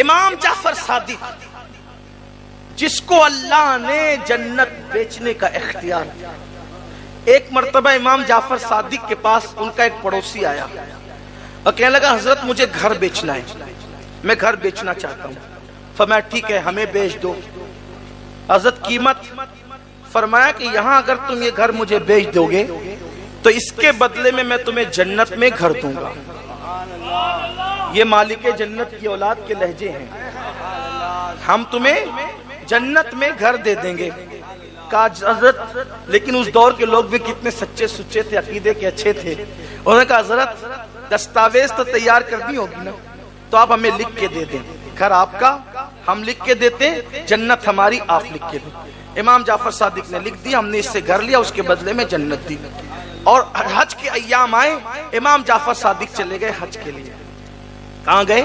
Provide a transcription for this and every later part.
امام جعفر صادق جس کو اللہ نے جنت بیچنے کا اختیار دیا، ایک مرتبہ امام جعفر صادق کے پاس ان کا ایک پڑوسی آیا اور کہنے لگا حضرت مجھے گھر بیچنا ہے، میں گھر بیچنا چاہتا ہوں۔ فرمایا ٹھیک ہے ہمیں بیچ دو۔ حضرت قیمت؟ فرمایا کہ یہاں اگر تم یہ گھر مجھے بیچ دو گے تو اس کے بدلے میں تمہیں جنت میں گھر دوں گا۔ یہ مالک جنت کی اولاد کے لہجے ہیں، ہم تمہیں جنت میں گھر دے دیں گے۔ کہا حضرت لیکن اس دور کے لوگ بھی کتنے سچے سچے تھے، عقیدے کے اچھے تھے۔ انہوں نے کہا حضرت دستاویز تو تیار کرنی ہوگی نا، تو آپ ہمیں لکھ کے دے دیں، گھر آپ کا ہم لکھ کے دیتے ہیں، جنت ہماری آپ لکھ کے دیں۔ امام جعفر صادق نے لکھ دیا، ہم نے اس سے گھر لیا، اس کے بدلے میں جنت دی۔ اور حج کے ایام آئے، امام جعفر صادق چلے گئے حج کے لیے۔ کہاں گئے؟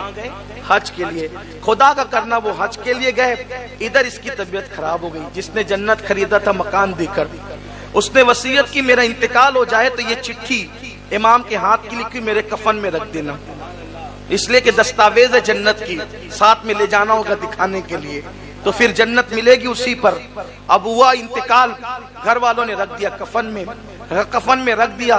حج کے لیے۔ خدا کا کرنا وہ حج کے لیے گئے، ادھر اس کی طبیعت خراب ہو گئی۔ جس نے جنت خریدا تھا مکان دے کر، اس نے وصیت کی میرا انتقال ہو جائے تو یہ چٹھی امام کے ہاتھ کی لکھی میرے کفن میں رکھ دینا، اس لیے کہ دستاویز ہے جنت کی، ساتھ میں لے جانا ہوگا دکھانے کے لیے، تو پھر جنت ملے گی اسی پر۔ اب ہوا انتقال، گھر والوں نے رکھ دیا کفن میں رکھ دیا۔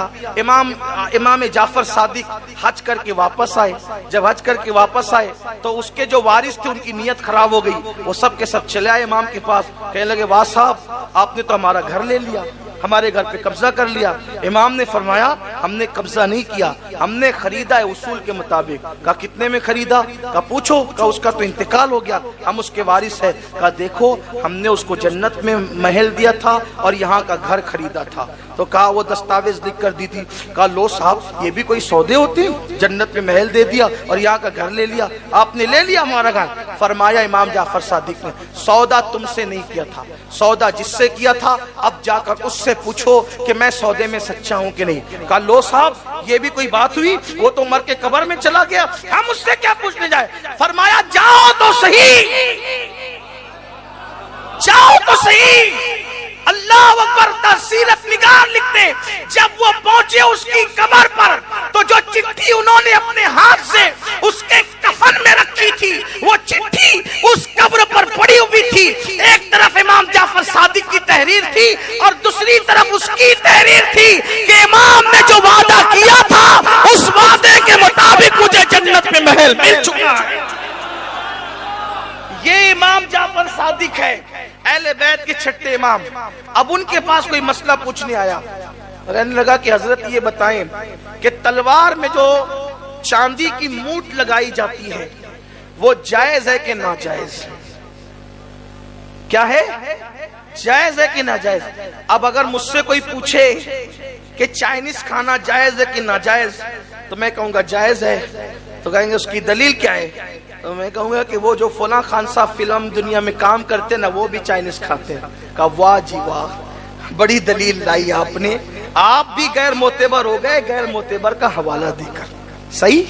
امام جعفر صادق حج کر کے واپس آئے۔ جب حج کر کے واپس آئے تو اس کے جو وارث تھے ان کی نیت خراب ہو گئی، وہ سب کے سب چلے آئے امام کے پاس، کہنے لگے واہ صاحب آپ نے تو ہمارا گھر لے لیا، ہمارے گھر پہ قبضہ کر لیا۔ امام نے فرمایا ہم نے قبضہ نہیں کیا، ہم نے خریدا ہے اصول کے مطابق۔ کہا کتنے میں خریدا؟ کہا پوچھو۔ کہا اس کا تو انتقال ہو گیا، ہم اس کے وارث ہیں۔ کہا دیکھو ہم نے اس کو جنت میں محل دیا تھا اور یہاں کا گھر خریدا تھا۔ تو کہا وہ دستاویز لکھ کر دی تھی۔ کہا لو صاحب یہ بھی کوئی سودے ہوتے ہیں، جنت میں محل دے دیا اور یہاں کا گھر لے لیا، آپ نے لے لیا ہمارا گھر۔ فرمایا امام جعفر صادق نے سودا تم سے نہیں کیا تھا، سودا جس سے کیا تھا اب جا کر اس سے پوچھو کہ میں سودے میں سچا ہوں کہ نہیں۔ کہا لو صاحب یہ بھی کوئی بات ہوئی، وہ تو مر کے قبر میں چلا گیا، ہم اس سے کیا پوچھنے جائے۔ فرمایا جاؤ تو صحیح، جاؤ تو صحیح۔ اللہ اکبر، سیرت نگار لکھتے جب وہ پہنچے اس کی قبر پر تو جو چٹھی انہوں نے اپنے ہاتھ سے اس کے کفن میں رکھی تھی، وہ چٹھی اس قبر پر پڑی ہوئی تھی۔ ایک طرف امام جعفر صادق کی تحریر تھی اور دوسری طرف اس کی تحریر تھی کہ امام نے جو وعدہ کیا تھا اس وعدے کے مطابق مجھے جنت میں محل مل چکا ہے۔ یہ امام جعفر صادق ہے، اہل بیت کے چھٹے امام۔ اب ان کے پاس کوئی مسئلہ پوچھنے آیا، کہنے لگا کہ حضرت یہ بتائیں کہ تلوار میں جو چاندی کی موٹ لگائی جاتی ہے وہ جائز ہے کہ ناجائز؟ کیا ہے؟ جائز ہے کہ ناجائز؟ اب اگر مجھ سے کوئی پوچھے کہ چائنیز کھانا جائز ہے کہ ناجائز تو میں کہوں گا جائز ہے، تو کہیں گے اس کی دلیل کیا ہے؟ تو میں کہوں گا کہ وہ جو فلاں خان صاحب فلم دنیا میں کام کرتے نا وہ بھی چائنیز کھاتے ہیں۔ کہا واہ جی واہ، بڑی دلیل لائی آپ نے، آپ بھی غیر معتبر ہو گئے غیر معتبر کا حوالہ دے کر۔ صحیح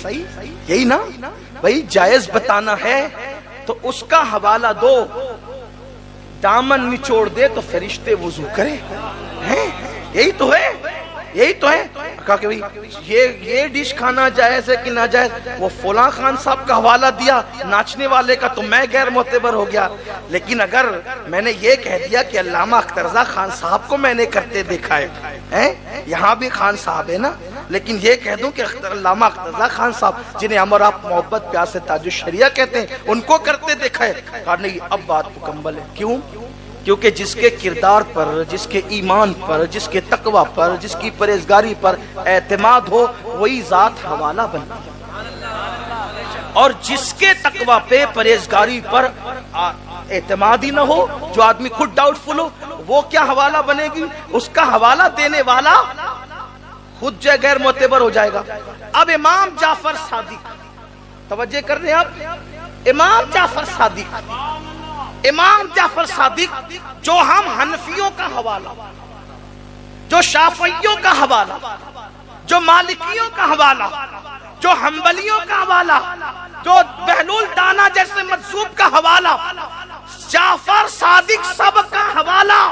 یہی نا بھائی، جائز بتانا ہے تو اس کا حوالہ دو، دامن نچوڑ دے تو فرشتے وضو کرے، یہی تو ہے، یہی تو ہے۔ کہا کہ یہ ڈش کھانا جائز ہے کہ ناجائز؟ وہ فلاں خان صاحب کا حوالہ دیا ناچنے والے کا تو میں غیر معتبر ہو گیا۔ لیکن اگر میں نے یہ کہہ دیا کہ علامہ اختر رضا خان صاحب کو میں نے کرتے دیکھا ہے، یہاں بھی خان صاحب ہے نا، لیکن یہ کہہ دوں کہ علامہ اختر رضا خان صاحب جنہیں ہم اور آپ محبت پیار سے تاج الشریعہ کہتے ہیں ان کو کرتے دیکھا ہے، کہا نہیں اب بات مکمل ہے۔ کیوں؟ کیونکہ جس کے کردار پر، جس کے ایمان پر، جس کے تقوی پر، جس کی پرہیزگاری پر اعتماد ہو وہی ذات حوالہ بنتی ہے، اور جس کے تقوی پہ پرہیزگاری پر اعتماد ہی نہ ہو، جو آدمی خود ڈاؤٹ فل ہو، وہ کیا حوالہ بنے گی؟ اس کا حوالہ دینے والا خود جو غیر معتبر ہو جائے گا۔ اب امام جعفر صادق، توجہ کر رہے ہیں آپ، امام جعفر صادق جو ہم حنفیوں کا حوالہ، جو شافعیوں کا حوالہ، جو مالکیوں کا حوالہ، جو حنبلیوں کا حوالہ، جو بہلول دانا جیسے مذہب کا حوالہ، جعفر صادق سب کا حوالہ،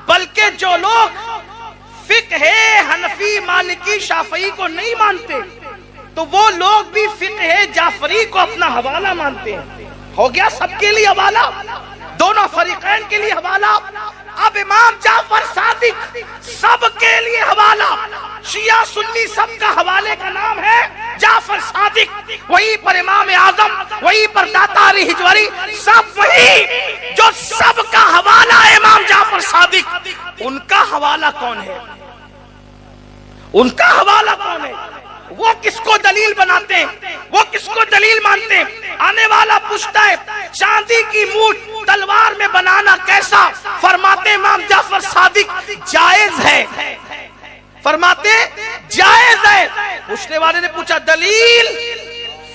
بلکہ جو لوگ فقہ حنفی مالکی شافعی کو نہیں مانتے تو وہ لوگ بھی فقہ جعفری کو اپنا حوالہ مانتے ہیں. ہو گیا سب کے لیے حوالہ، دونوں فریقین کے لیے حوالہ. اب امام جعفر صادق سب کے لیے حوالہ، شیعہ سنی سب کا حوالے کا نام ہے جعفر صادق. وہی پر امام اعظم، وہی پر داتا علی حجوری، سب وہی جو سب کا حوالہ ہے امام جعفر صادق. ان کا حوالہ کون ہے؟ ان کا حوالہ کون ہے؟ وہ کس کو دلیل بناتے ہیں؟ وہ کس کو دلیل مانتے ہیں؟ آنے والا پوچھتا ہے چاندی کی مونچھ تلوار میں بنانا کیسا؟ فرماتے امام جعفر صادق جائز ہے. فرماتے جائز ہے. پوچھنے والے نے پوچھا دلیل؟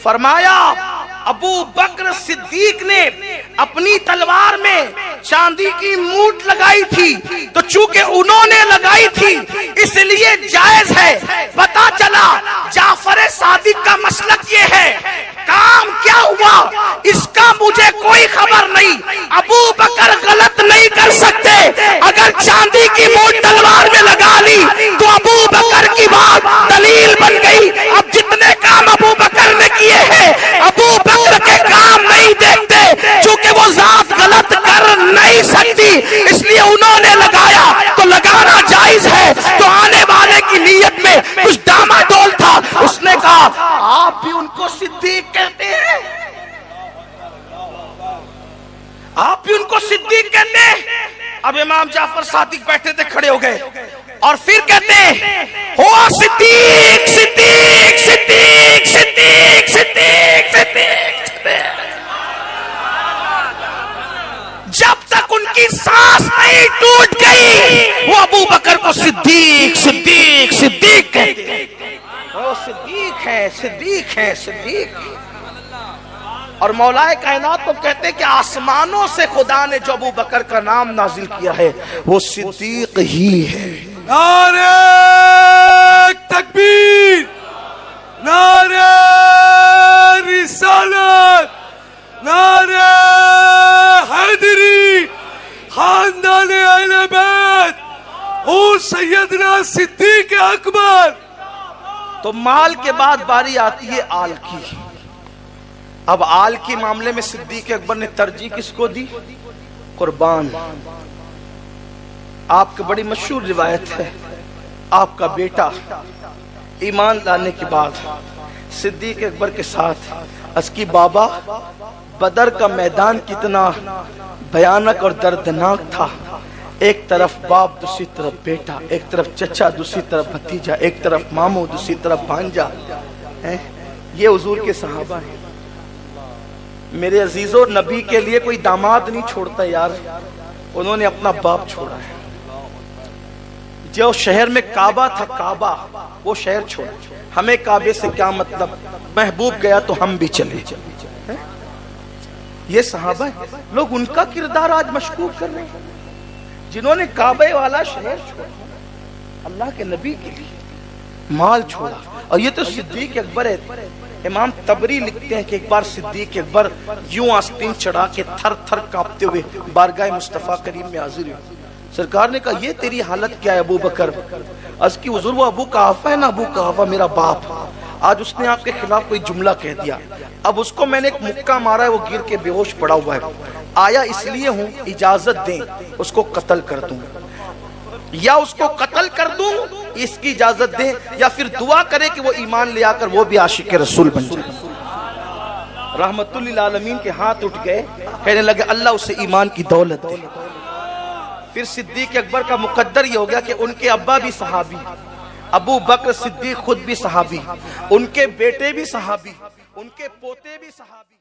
فرمایا ابو بکر صدیق نے اپنی تلوار میں چاندی کی مونچھ لگائی تھی تو چونکہ انہوں نے لگائی تھی اس لیے جائز ہے. پتا چلا جعفر صادق کا مسلک یہ ہے. کام کیا ہوا اس کا مجھے کوئی خبر نہیں. ابو بکر غلط نہیں کر سکتے. اگر چاندی کی مونچھ تلوار میں لگا لی تو ابو بکر کی بات دلیل بن گئی. اب جتنے کام ابو بکر نے کیے ہیں ابو بکر کے کام نہیں دیکھتے چونکہ وہ ذات غلط کر نہیں سکتی اس لیے انہوں نے لگایا تو لگانا جائز ہے. تو آنے والے کی نیت میں کچھ ڈاما ڈول تھا. اس نے کہا آپ بھی ان کو صدیق کہتے ہیں؟ آپ بھی ان کو صدیق کہتے ہیں؟ اب امام جعفر صادق بیٹھے تھے، کھڑے ہو گئے اور پھر کہتے ہیں ہو صدیق صدیق صدیق صدیق صدیق صدیق. جب تک ان کی سانس نہیں ٹوٹ گئی وہ ابو بکر کو صدیق صدیق صدیق کہتے ہیں. وہ صدیق ہے صدیق ہے صدیق. اور مولا کائنات کو کہتے ہیں کہ آسمانوں سے خدا نے جو ابو بکر کا نام نازل کیا ہے وہ صدیق ہی ہے. نعرہ تکبیر، نعرہ رسالت، نعرہ حیدری، خاندان اہل بیت اور سیدنا صدیق اکبر. تو مال کے بعد باری آتی ہے آل کی. اب آل کے معاملے میں صدیق اکبر نے ترجیح کس کو دی؟ قربان. آپ کی بڑی مشہور روایت ہے آپ کا بیٹا ایمان لانے کے بعد صدیق اکبر کے ساتھ اس کی بابا بدر کا میدان کتنا بھیانک اور دردناک تھا. ایک طرف باپ دوسری طرف بیٹا، ایک طرف چچا دوسری طرف بھتیجا، ایک طرف ماموں دوسری طرف بھانجا. یہ حضور کے صحابہ ہیں. میرے عزیزو نبی کے لیے کوئی داماد نہیں چھوڑتا یار، انہوں نے اپنا باپ چھوڑا ہے. جو شہر میں کعبہ تھا کعبہ وہ شہر چھوڑا. ہمیں کعبے سے کیا مطلب، محبوب گیا تو ہم بھی چلے. یہ صحابہ ہیں. لوگ ان کا کردار آج مشکوک کر رہے ہیں جنہوں نے کعبے والا شہر چھوڑا، اللہ کے نبی کے لیے مال چھوڑا. اور یہ تو صدیق اکبر ہے. امام تبری لکھتے ہیں کہ ایک بار صدیق اکبر یوں آستین چڑھا کے تھر تھر کانپتے ہوئے بارگاہ مصطفیٰ کریم میں حاضر ہوئے. سرکار نے کہا یہ تیری حالت کیا ہے ابو بکر؟ عرض کی حضور وہ ابو قحافہ ہے نا، ابو قحافہ میرا باپ، آج اس نے آپ کے خلاف کوئی جملہ کہہ دیا، اب اس کو میں نے ایک مکہ مارا ہے، وہ گر کے بے ہوش پڑا ہوا ہے، آیا اس لیے ہوں اجازت دیں اس کو قتل کر دوں، یا اس کو قتل کر دوں اس کی اجازت دیں، یا پھر دعا کرے کہ وہ ایمان لے آ کر وہ بھی عاشق رسول بن جائے. رحمت للعالمین کے ہاتھ اٹھ گئے، کہنے لگے اللہ اسے ایمان کی دولت دے. پھر صدیق اکبر کا مقدر یہ ہو گیا کہ ان کے ابا بھی صحابی، ابو بکر صدیق خود بھی صحابی، ان کے بیٹے بھی صحابی، ان کے پوتے بھی صحابی.